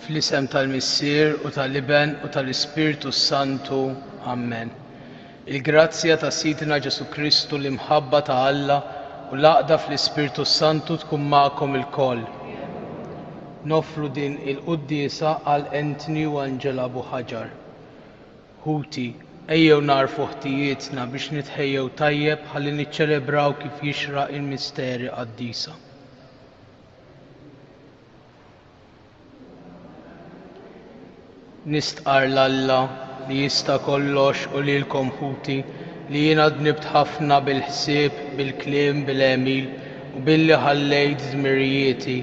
Fl-isem tal-Missier u tal-Iben u tal-Ispiritu Santu. Amen. Il-grazzja ta' Sidna Ġesu Kristu l-imħabba ta' Alla u l-għaqda fl-Ispiritu Santu tkun magħkom ilkoll. Nofru din il-qudiesa għal Anthony u Angela Abu Ħaġar. Ħuti, ejjew narfu ħtijietna biex nitħejjew tajjeb ħalli niċċelebraw kif jixraq il-misteri qaddisa. Nistqar l-Alla li jista' kollox u lilkom ħuti li jiena dnibt ħafna bil-ħsieb, bil-kliem, bil-għemil u billi ħallejt żmirijieti,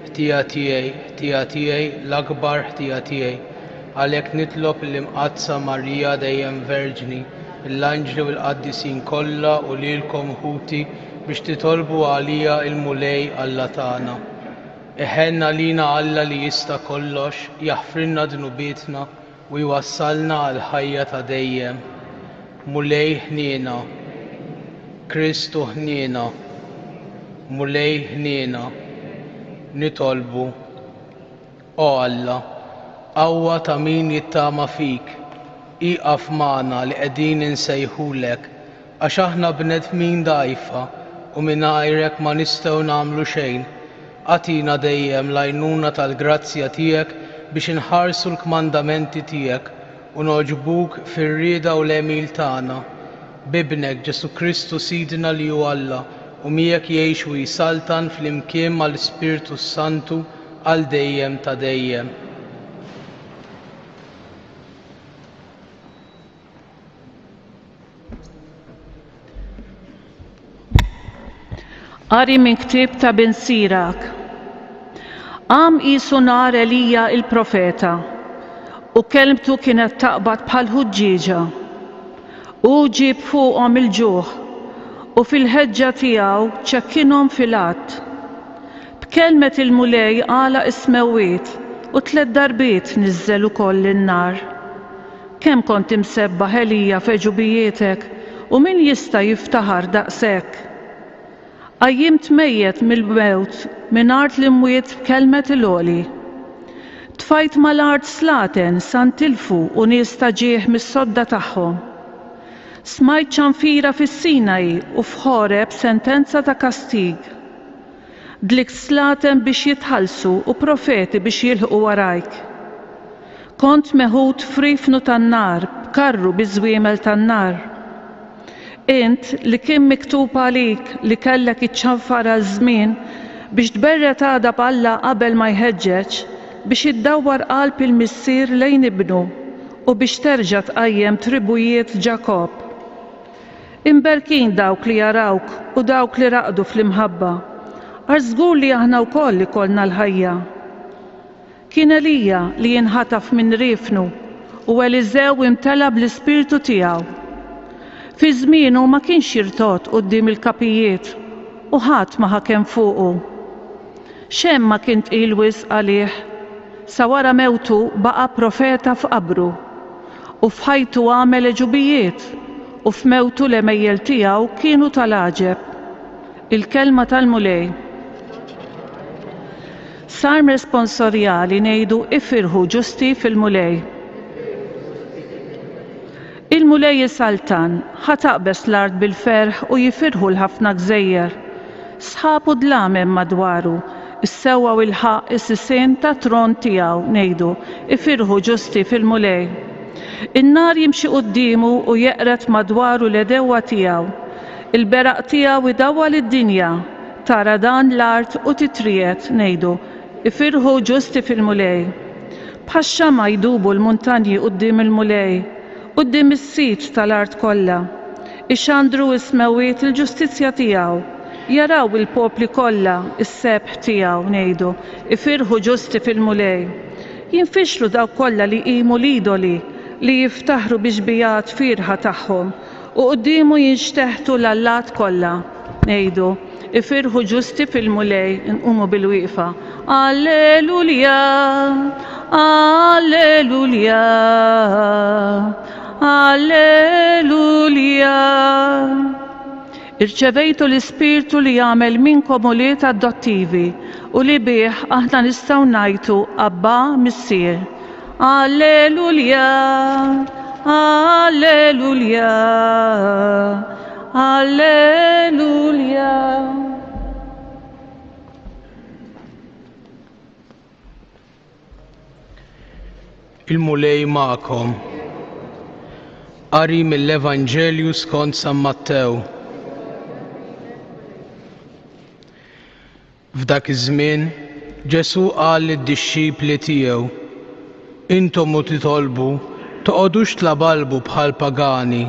ħtija tiegħi, l-akbar ħtija tiegħi. Għalhekk nitlob l-imqazza Marija dejjem Verġni, l-anġli u l-qaddisin kollha u lilkom ħuti biex titolbu għalija il-mulej Alla tagħna. Iħenna lina Alla li jista' kollox, jaħfrilna dnubietna u jwassalna għal ħajja ta' dejjem. Mulej ħniena, Kristu ħniena, mulej ħniena, nitolbu. O Alla, qawwa ta' min jittama fik, iqaf magħna li qegħdin insejħulek, għax aħna bnedmin dgħajfa u mingħajrek ma nistgħu nagħmlu xejn. Għatina dejjem l-għajnuna tal-grazzja tiegħek biex inħarsu l-kmandamenti tiegħek u noġbuk fir-rieda u l-għemil tagħna. Bibnek Ġesu Kristu Sidna li hu Alla u miegħek jgħix u jisaltan fl-imkien mal-Ispiritu Santu għal dejjem ta' dejjem. Qari minn ktieb ta' bin Sirak. Qam qisu nar Elija il-profeta u kelmtu kienet taqbad bħal ħuġġieġa u ġib fuqhom il-ġuħ u fil-ħeġġa tiegħu ċekkinhom fil-att. B'kelmet il-mulej għala ismewwiet u 3 darbiet niżżel ukoll in-nar. Kemm kont imsebbaħ Elija f'eġubijietek u min jista' jiftaħar daqshekk? Għajjimt mejjet mill-mewt minn art li mwiet b'kelmet il-għoli. Tfajt mal-art slaten san tilfu u nies ta' ġieħ mis-sodda tagħhom. Smajt ċanfira fis-Sinaj u f'Ħoreb sentenza ta' kastig. Dlikt slaten biex jitħallsu u profeti biex jilħqu warajk. Kont meħud frifnu tan-nar b'karru biż-żwiemel tan-nar. Int li kien miktub għalik li kellek iċċanfar għal żmien biex tberret għada b'Alla qabel ma jħeġġeġ biex iddawwar qalb il-missier lejn ibnu u biex terġa' tqajjem tribujiet Ġakob. Imberkin dawk li jarawk u dawk li raqdu fl-imħabba, għax żgur li aħna wkoll ikollna l-ħajja. Kien Elija li jinħataf minn rifnu u Eliżew imtela bl-Ispirtu tiegħu. Fi żmienu ma kienx jirtot quddiem il-kapijiet u ħadd ma ħakem fuqu. Xemm ma kien tqil wisq għalih, sa wara mewtu baqa' profeta f'qabru u f'ħajtu għamel eġubijiet u f'mewtu l-emejjel tiegħu kienu tal-għaġeb. Il-kelma tal-mulej. Sar responsorjali ngħidu ifirħu ġusti fil-mulej. Il-mulej jisaltan, ħataqbes l-art bil-ferħ u jifirħu l-ħafna gżejjer. Sħabu dlamem madwaru, is-sewwa u l-ħaq is-sisien ta' tron tiegħu ngħidu, ifirħu ġusti fil-mulej. In-nar jimxi qudiemu u jeqret madwaru l-edewwa tiegħu. Il-beraq tiegħu idawwa lid-dinja, tara dan l-art u titriet ngħidu, ifirħu ġusti fil-mulej. Bħax-xama jdubu l-muntanji quddiem il-mulej. Qudiem is-sit tal-art kollha, ixandru ismewwiet il-ġustizzja tiegħu, jaraw il-popli kollha is-sebħ tiegħu ngħidu, ifirħu ġusti fil-mulej. Jinfixru dawk kollha li qimu l-idoli li jiftaħru biex bijat firħa tagħhom u quddiemu jinxteħtu l-allat kollha ngħidu, ifirħu ġusti fil-mulej. Nqumu bil-wieqfa. Alleluja, alleluja. Alleluja. irċevejtu l-Ispirtu li jagħmel minnkom uliet adottivi u li bih aħna nistgħu ngħidu Abba Missier. Alleluja, alleluja, alleluja. Il-mulej ma'kom. Qari mill-Evanġelju skont San Mattew. F'dak iż-żmien Ġesu qal lid-dixxipli tiegħu: Intom u titolbu toqgħodux tlabalbu bħal pagani,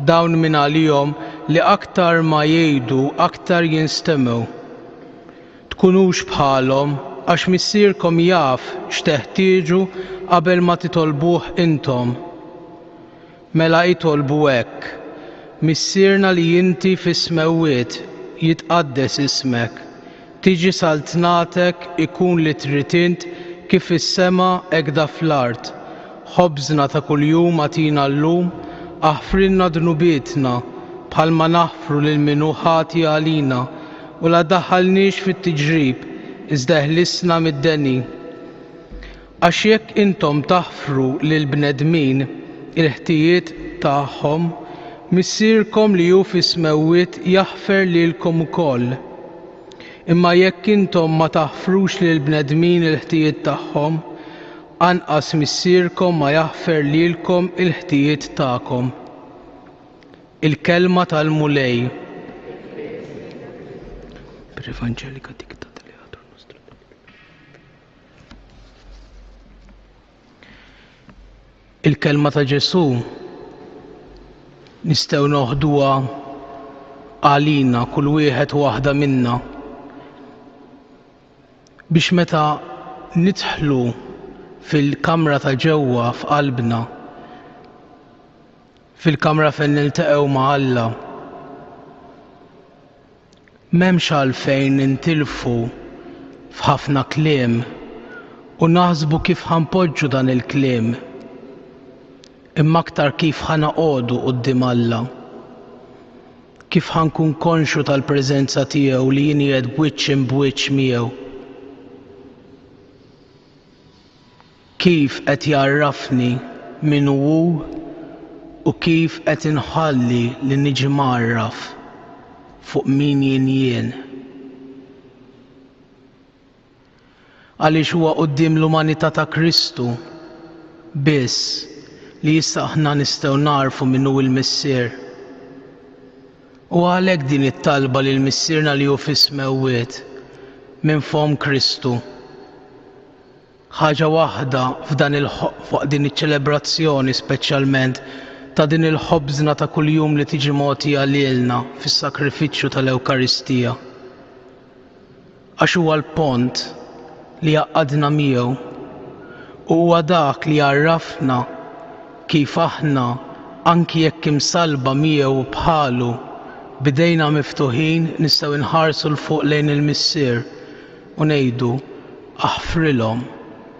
dawn minn għalihom li aktar ma jgħidu aktar jinstemmgħu. Tkunux bħalhom għax missierkom jaf x'teħtieġu qabel ma titolbuh intom. Mela jitolbu hekk: Missierna li inti fis-smewwiet jitqaddes ismek, tiġi saltnatek ikun li trid int kif is-sema hekk da fl-art. Ħobżna ta' kuljum agħtina llum, aħfrilna dnubietna bħalma naħfru lil min hu ħati għalina u la daħħalniex fit-tiġrib iżda ħlisna mid-deni. Għax jekk intom taħfru lil bnedmin il-ħtijiet tagħhom, missierkom li hu fis-smewwiet jaħfer lilkom ukoll. Imma jekk intom ma taħfrux lil bnedmin il-ħtijiet tagħhom, anqas missierkom ma jaħfer lilkom il-ħtijiet tagħkom. Il-kelma tal-mulej. Il-kelma ta' Ġesu nistgħu noħduha għalina kull wieħed waħda minna biex meta nidħlu fil-kamra ta' ġewwa f'qalbna, fil-kamra fejn niltaqgħu ma' Alla, m'hemmx għalfejn nintilfu f'ħafna kliem u naħsbu kif ħanpoġġu dan il-kliem, imma aktar kif ħanoqogħdu quddiem Alla, kif ħankun konxu tal-preżenza tiegħu li jien qiegħed b'wiċċ b'wiċċ miegħu. Kif qed jarrafni min hu u kif qed inħalli li niġi marraf fuq min jien. Għaliex huwa quddiem l-umanità ta' Kristu biss li issa aħna nistgħu narfu min hu l-Missier. U għalhekk din it-talba lil missierna li hu fis-smewwiet minn fom Kristu. Ħaġa waħda fuq din iċ-ċelebrazzjoni speċjalment ta' din il-ħobżna ta' kuljum li tiġi mogħtija lilna fis-sakrifiċċju tal-Ewkaristija. Għax huwa l-pont li jaqadna miegħu u huwa dak li jarrafna kif aħna anki jekk imsalba miegħu bħalu bidejna miftuħin nistgħu nħarsu l fuq lejn il-Missier u ngħidu aħfrilhom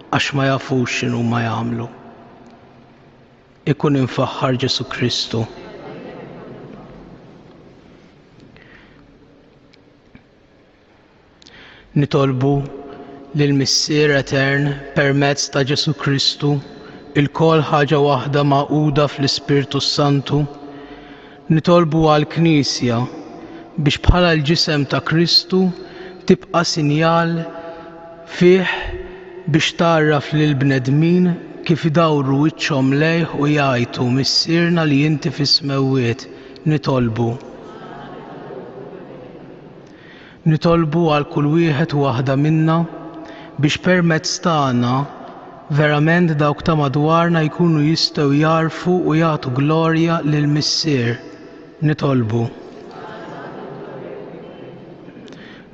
għax ma jafux x'inhu ma jagħmlu. Ikun infaħħar Ġesu Kristu. Nitolbu lill-Missier Etern permezz ta' Ġesu Kristu il-kol ħaġa waħda maquda fl-Ispirtu Santu. Nitolbu għall-Knisja biex bħala l-ġisem ta' Kristu tibqa' sinjal fih biex tarraf lil bnedmin kif idawru wiċċhom lejh u jgħidu missierna li inti fis-smewwiet. Nitolbu għal kull wieħed u waħda minna biex permezz tagħna verament dawk ta' madwarna jkunu jistgħu jarfu u jagħtu glorja lill-Missier.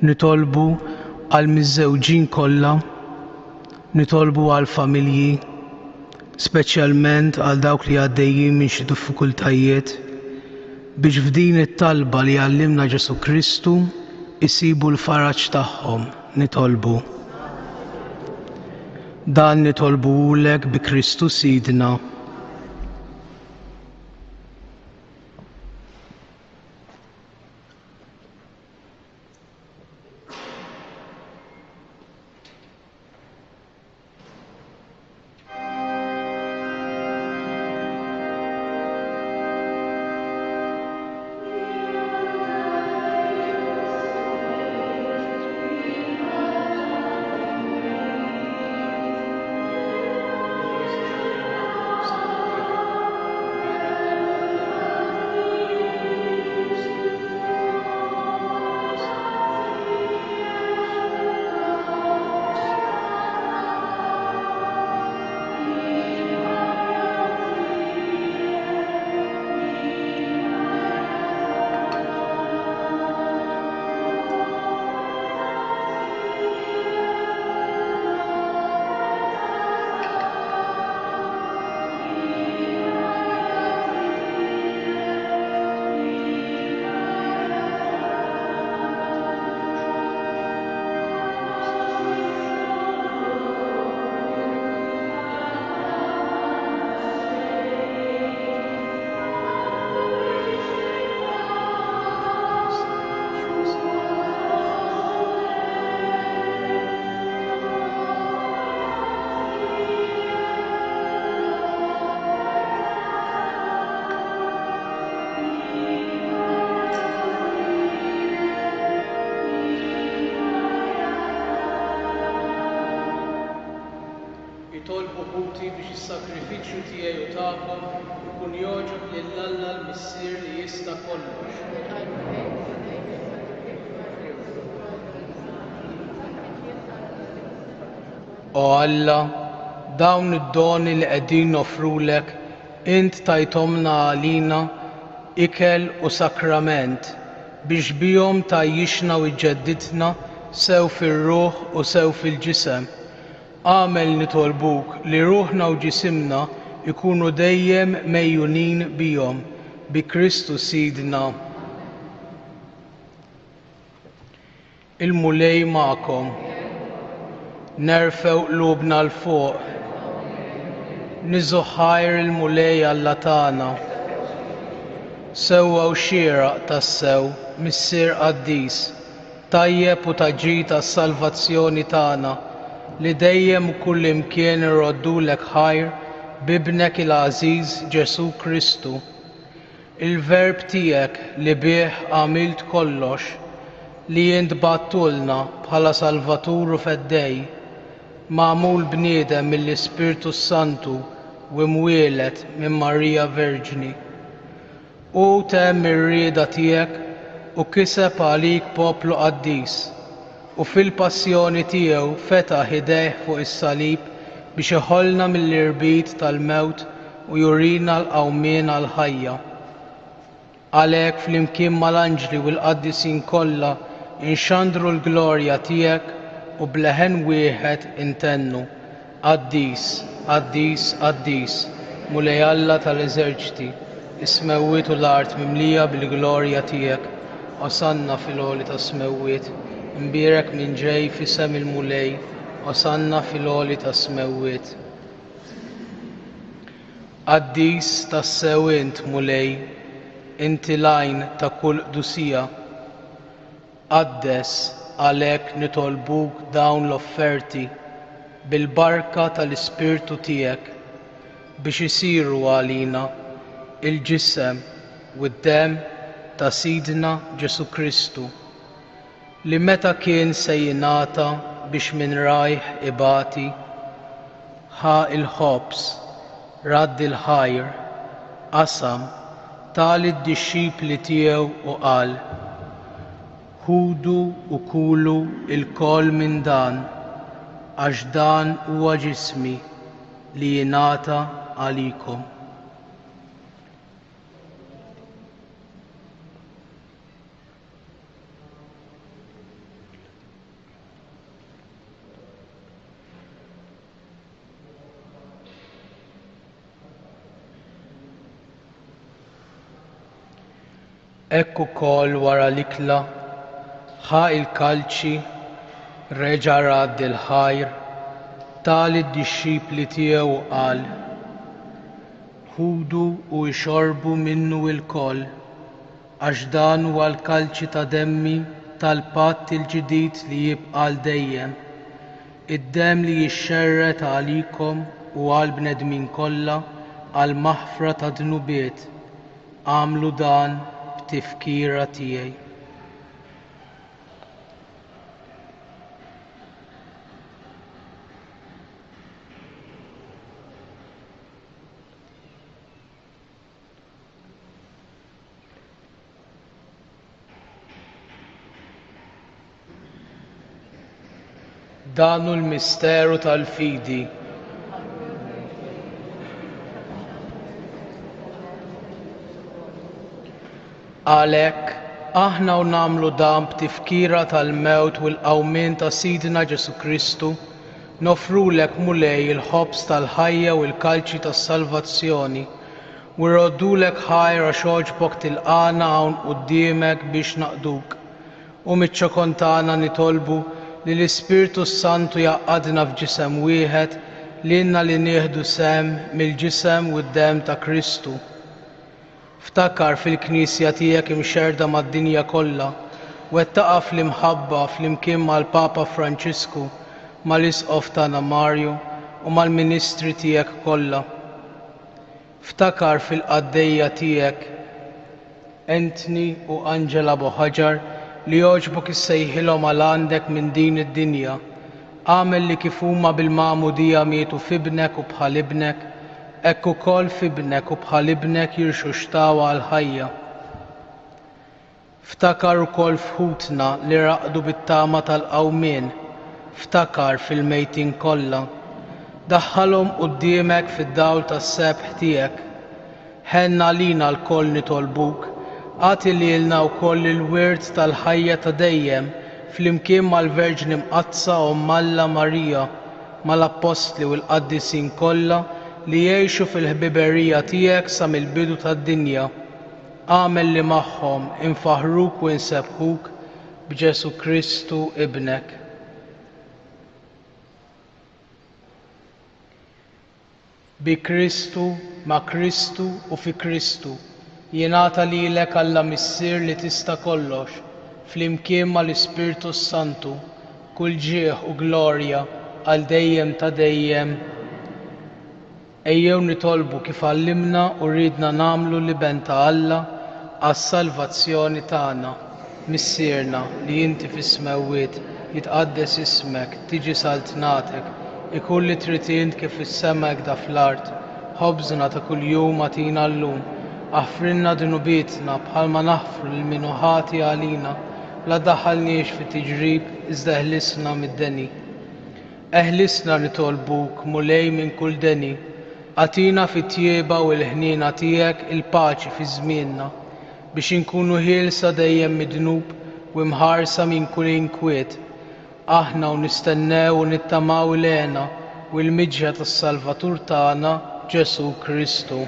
Nitolbu għal miż-żewġin kollha, nitolbu għal familji, speċjalment għal dawk li għaddejjin minn xi diffikultajiet, biex f'din it-talba li għallimna Ġesu Kristu isibu l-faraġġ tagħhom. Dan nitolbulek bi Kristu Sidna. nitolbu ħuti biex is-sakrifiċċju tiegħi u tagħkom ikun jogħġob lill-Alla l-Missier li jista' kollox. O Alla, dawn id-doni li qegħdin nofrulek int tajthomna għalina ikel u sakrament biex bihom tajjixna u jġeddidna sew fir-ruħ u sew fil-ġisem. Għamel nitolbuk li ruħna u ġisimna ikunu dejjem mejjunin bihom bi Kristu Sidna. Il-mulej magħkom. Nerfew qlubna l-fuq. Niżu ħajr il-mulej Alla tagħna. Sewwa u xieraq tas-sew Missier Qaddis, tajjeb u taġġid tas-salvazzjoni tagħna li dejjem u kull imkien irroddulek ħajr bibnek il-Għażiż Ġesu Kristu. Il-verb tiegħek li bih għamilt kollox li int battulna bħala Salvatur u Feddej, magħmul bniedem mill-Ispirtu Santu u mwieled minn Marija Verġni. U temm ir-rieda tiegħek u kiseb għalik poplu qaddis u fil-passjoni tiegħu fetaħ idejh fuq is-salib biex iħollna mill-irbit tal-mewt u jurina l-qawmien għall-ħajja. Għalhekk flimkien mal-anġli u l-qaddisin kollha inxandru l-glorja tiegħek u bleħen wieħed intennu: Qaddis, Qaddis, Qaddis, mulej Alla tal-eżerċiti, is-smewwiet u l-art mimlija bil-glorja tiegħek. Osanna fil-għoli tas-smewwiet, imbierek minn ġej f'isem il-mulej, osanna fil-għoli tas-smewwiet. Qaddis tas-sew int mulej, inti lajn ta' kull qdusija. Qaddes għalhekk nitolbuk dawn l-offerti bil-barka tal-Ispirtu tiegħek biex isiru għalina il-ġisem u d-demm ta' Sidna Ġesu Kristu li meta kien se jingħata biex minn rajh ibati ħa il-ħobs, radd il-ħajr, qasam tal id-dixxipli tiegħu u qal: Ħudu u kulu il-koll minn dan għax dan huwa ġismi li jingħata għalikom. Ekk ukoll wara l-ikla ħa il-kalċi reġa' radd il-ħajr tal id-dixxipli tiegħu qal: Ħudu u xorbu minnu l-koll għax dan huwa l-kalċi ta' demmi tal-patt il-ġdid li jibqa' l dejjem, id-demm li jixxerret għalikom u għal bnedmin kollha għal maħfra ta' dnubiet. Għamlu dan b'tifkira tiegħi. Dan hu l-misteru tal-fidi. Għalhekk aħna u nagħmlu dan b'tifkira tal-mewt u l-qawmien ta' Sidna Ġesu Kristu, nofrulek mulej il-ħobs tal-ħajja u l-kalċi tas-salvazzjoni u rroddulek ħajr għax ogħġbok tilqana hawn quddiemek biex naqduk. U miċ-ċokon tagħna nitolbu li l-Ispirtu Santu jaqgħadna f'ġisem wieħed lilna li nieħdu sehem mill-ġisem u d-demm ta' Kristu. Ftakar fil-Knisja tiegħek imxerda mad-dinja kollha u wettaqa fl-imħabba flimkien mal-Papa Franċisku, mal-Isqof tagħna Marju u mal-Ministri tiegħek kollha. Ftakar fil-qaddejja tiegħek Anthony u Angela Boħaġar li jogħġbok issejħilhom għal għandek minn din id-dinja Għamel li kif huma bil-ma'mudija mietu f'ibnek u bħal ibnek, hekk ukoll f'ibnek u bħal ibnek jirxu xtawa għal-ħajja. Ftakar ukoll f'ħutna li raqdu bit-tama tal-qawmien, ftakar fil-mejtin kollha. Daħħalhom quddiemek fid-dawl tas-sebħ tiegħek. Ħenna lina l-koll nitolbuk, għati lilna wkoll il-wirt tal-ħajja ta' dejjem flimkien mal-Verġni Mqazza Omm Alla Marija, mal-Apostli u l-Qaddisin kollha li jgħixu fil-ħbiberija tiegħek sa mill-bidu tad-dinja. Għamel li magħhom infaħruk u nsebħuk b'Ġesu Kristu ibnek. Bi Kristu, ma' Kristu u fi Kristu jingħata lilek Alla Missier li tista' kollox, flimkien mal-Ispirtu Santu, kull ġieħ u glorja għal dejjem ta' dejjem. Ejjew nitolbu kif għallimna u rridna nagħmlu l-iben ta' Alla għas-salvazzjoni tagħna. Missierna li inti fis-smewwiet jitqaddes ismek, tiġi saltnatek, ikun li trid int kif fis-sema hekk fl-art. Ħobżna ta' kuljum agħtina llum, aħfrilna dunubietna bħalma naħfru lil min hu ħati għalina, la daħħalniex fi tiġrib iżda eħlisna mid-deni. Eħlisna nitolbuk mulej minn kull deni, għatina fit-tjieba u l-ħniena tiegħek il-paċi fi żmienna, biex inkunu ħielsa dejjem midnub u mħarsa minn kull inkwiet. Aħna u nistennew u nittamaw lena u l-miġja tas-Salvatur tagħna Ġesu Kristu.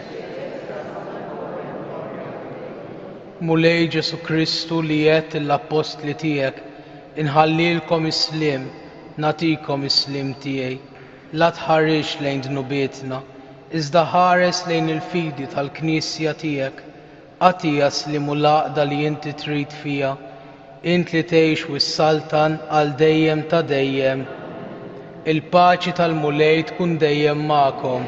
Mulej Ġesu Kristu li jgħid l-Apostli tiegħek, inħallilkom islim, nagħtikom islim tiegħi. La tħarrix lejn dnubietna, iżda ħares lejn il-fidi tal-Knisja tiegħek. Għatija slimu l-għaqda li inti trid fija, int li tgħix wis-saltan għal dejjem ta' dejjem. Il-paċi tal-mulej tkun dejjem magħkom.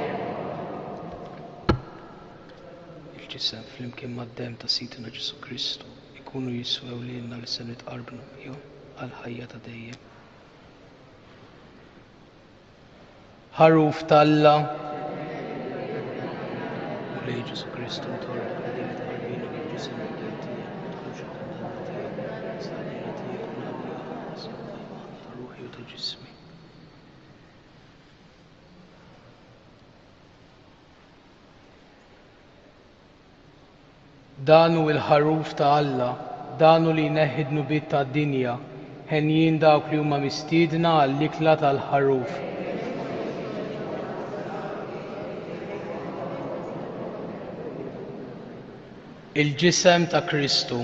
Il-ġisem flimkien mad-demm ta' Sidna Ġesu Kristu ikunu jiswew lilna li se nitqarbu miegħu għal ħajja ta' dejjem. Ħaruf tal-Alla mulej Ġesu Kristu nitolbu Danu il-ħaruf ta' Alla, danu li jneħħi d-nubiet ta' dinja, ħenjin dawk li huma mistiedna għall-ikla tal-ħaruf. Il-ġisem ta' Kristu.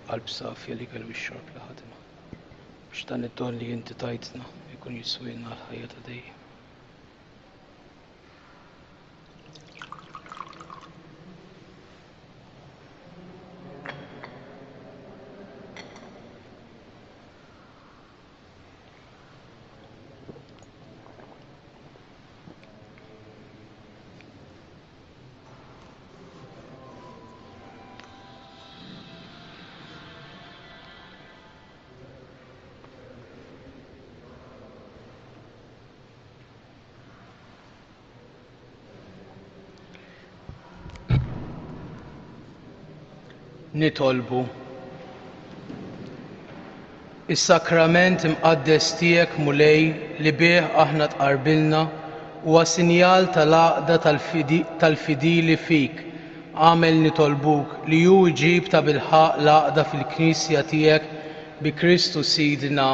b'qalb safja li kellu x-xorb li ħadna. Biex dan id-don li inti tajtna jkun jiswilna l-ħajja ta' dejjem. Nitolbu. Is-sakrament imqaddes tiegħek mulej li bih aħna tqarbilna huwa sinjal tal-għaqda tal-fidili fik. Għamel nitolbuk li hu jġib ta' bilħaq l-għaqda fil-Knisja tiegħek bi Kristu Sidna.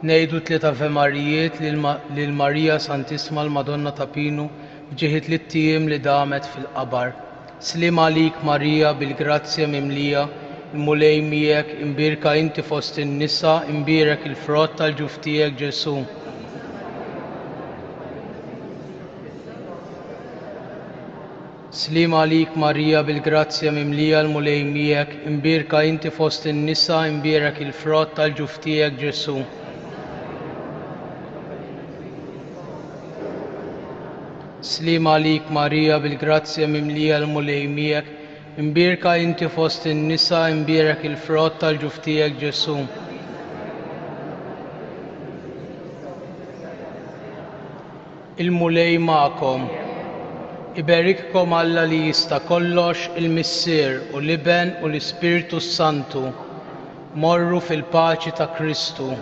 Ngħidu 3 Ave Marijiet lil Marija Santisma l-Madonna ta' Pinu f'ġieħ it-tiem li damet fil-qabar. Slim għalik Marija bil-grazzja mimlija, mulej miegħek imbirka inti fost in-nisa, imbirek il-frott tal-ġuf tiegħek Ġesu. Slim għalik Marija bil-grazzja mimlija, mulej miegħek imbirka inti fost in-nisa, imbirek il-frott tal-ġuf tiegħek Ġesu. Slim għalik Marija bil-grazzja mimlija l-mulej miegħek, imbirka inti fost in-nisa, imbirek il-frott tal-ġuf tiegħek Ġesu. Il-mulej magħkom. Iberikkom Alla li jista' kollox, il-Missier u l-Iben u l-Ispiritu Santu. Morru fil-paċi ta' Kristu.